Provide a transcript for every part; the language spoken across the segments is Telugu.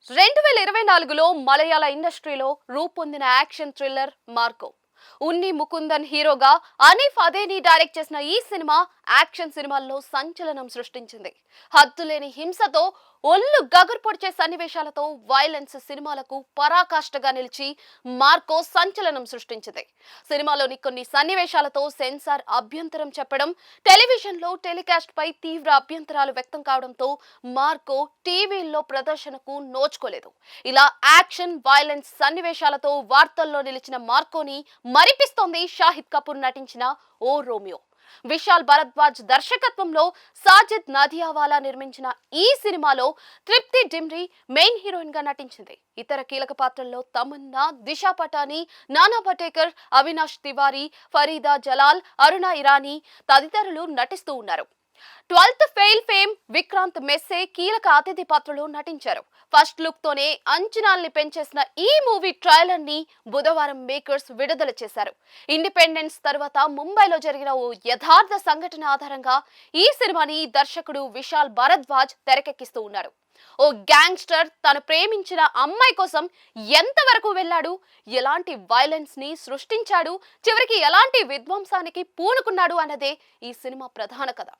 2024లో మలయాళ ఇండస్ట్రీలో రూపొందిన యాక్షన్ థ్రిల్లర్ మార్కో. ఉన్ని ముకుందన్ హీరోగా అనీఫ్ అదేని డైరెక్ట్ చేసిన ఈ సినిమా యాక్షన్ సినిమాల్లో సంచలనం సృష్టించింది. హద్దులేని హింసతో ఒళ్ళు గగురు పొడిచే సన్నివేశాలతో వైలెన్స్ సినిమాలకు పరాకాష్ఠగా నిలిచి మార్కో సంచలనం సృష్టించింది. సినిమాలోని కొన్ని సన్నివేశాలతో సెన్సార్ అభ్యంతరం చెప్పడం, టెలివిజన్లో టెలికాస్ట్ పై తీవ్ర అభ్యంతరాలు వ్యక్తం కావడంతో మార్కో టీవీల్లో ప్రదర్శనకు నోచుకోలేదు. ఇలా యాక్షన్ వైలెన్స్ సన్నివేశాలతో వార్తల్లో నిలిచిన మార్కోని మరిపిస్తోంది షాహిద్ కపూర్ నటించిన ఓ రోమియో. విశాల్ భరద్వాజ్ దర్శకత్వంలో సాజిద్ నదియావాలా నిర్మించిన ఈ సినిమాలో తృప్తి డిమ్రీ మెయిన్ హీరోయిన్ గా నటించింది. ఇతర కీలక పాత్రల్లో తమన్నా, దిశా పటాని, నానా పటేకర్, అవినాష్ తివారీ, ఫరీదా జలాల్, అరుణ ఇరానీ తదితరులు నటిస్తూ ఉన్నారు. 12th ఫెయిల్ ఫేమ్ విక్రాంత్ మెస్సే కీలక అతిథి పాత్రలో నటించారు. ఫస్ట్ లుక్ తోనే అంచనాల్ని పెంచేసిన ఈ మూవీ ట్రైలర్ ని బుధవారం మేకర్స్ విడుదల చేశారు. ఇండిపెండెన్స్ తర్వాత ముంబైలో జరిగిన ఓ యథార్థ సంఘటన ఆధారంగా ఈ సినిమాని దర్శకుడు విశాల్ భరద్వాజ్ తెరకెక్కిస్తూ ఉన్నారు. ఓ గ్యాంగ్స్టర్ తను ప్రేమించిన అమ్మాయి కోసం ఎంతవరకు వెళ్ళాడు, ఎలాంటి వైలెన్స్ ని సృష్టించాడు, చివరికి ఎలాంటి విధ్వంసానికి పూనుకున్నాడు అన్నదే ఈ సినిమా ప్రధాన కథ.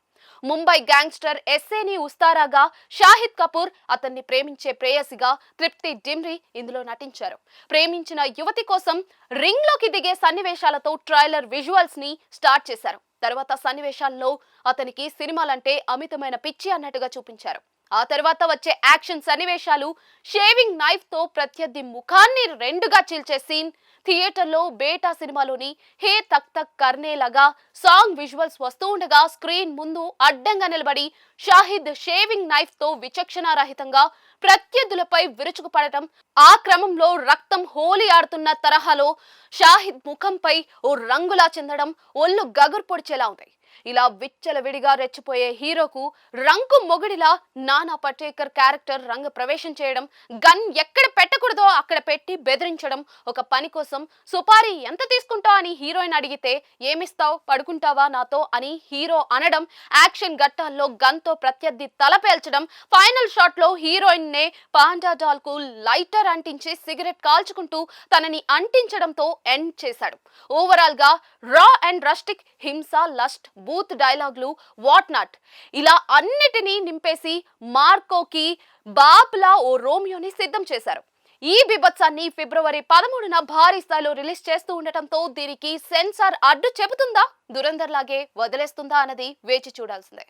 ముంబై గ్యాంగ్స్టర్ ఎస్ఏని ఉస్తారాగా షాహిద్ కపూర్, అతన్ని ప్రేమించే ప్రేయసిగా తృప్తి డిమ్రీ ఇందులో నటించారు. ప్రేమించిన యువతి కోసం రింగ్ లోకి దిగే సన్నివేశాలతో ట్రైలర్ విజువల్స్ ని స్టార్ట్ చేశారు. తర్వాత సన్నివేశాల్లో అతనికి సినిమాలంటే అమితమైన పిచ్చి అన్నట్టుగా చూపించారు. ఆ తర్వాత వచ్చే యాక్షన్ సన్నివేశాలు, షేవింగ్ నైఫ్ తో ప్రత్యర్థి ముఖాన్ని రెండుగా చీల్చే సీన్, థియేటర్లో బేటా సినిమాలోని హే తక్ తక్ కర్నే లాగా సాంగ్ విజువల్స్ వస్తూ ఉండగా స్క్రీన్ ముందు అడ్డంగా నిలబడి షాహిద్ షేవింగ్ నైఫ్ తో విచక్షణారహితంగా ప్రత్యర్థులపై విరుచుకుపడటం, ఆ క్రమంలో రక్తం హోలీ ఆడుతున్న తరహాలో షాహిద్ ముఖంపై ఓ రంగులా చెందడం ఒళ్ళు గగురు పొడిచేలా ఉంది. ఇలా విచ్చలవిడిగా రెచ్చిపోయే హీరోకు రంకు మొగుడిలా నానా పటేకర్ క్యారెక్టర్ రంగ ప్రవేశం చేయడం, గన్ ఎక్కడ పెట్టకూడదో అక్కడ పెట్టి బెదిరించడం, ఒక పని కోసం సుపారీ ఎంత తీసుకుంటావు అని హీరోయిన్ అడిగితే ఏమిస్తావు, పడుకుంటావా నాతో అని హీరో అనడం, యాక్షన్ ఘట్టాల్లో గన్ తో ప్రత్యర్థి తల పేల్చడం, ఫైనల్ షాట్ లో హీరోయిన్ నే పాండా డాల్ కు లైటర్ అంటించి సిగరెట్ కాల్చుకుంటూ తనని అంటించడంతో ఎండ్ చేశాడు. ఓవరాల్ గా రా అండ్ రస్టిక్ హింస, లస్ట్, బూత్ డైలాగులు, వాట్ నాట్ ఇలా అన్నిటినీ నింపేసి మార్కోకి బాప్లా ఓ రోమియోని సిద్ధం చేశారు. ఈ బిభత్సాన్ని ఫిబ్రవరి 13న భారీ స్థాయిలో రిలీజ్ చేస్తూ ఉండటంతో దీనికి సెన్సార్ అడ్డు చెబుతుందా, దురందర్ లాగే వదిలేస్తుందా అన్నది వేచి చూడాల్సిందే.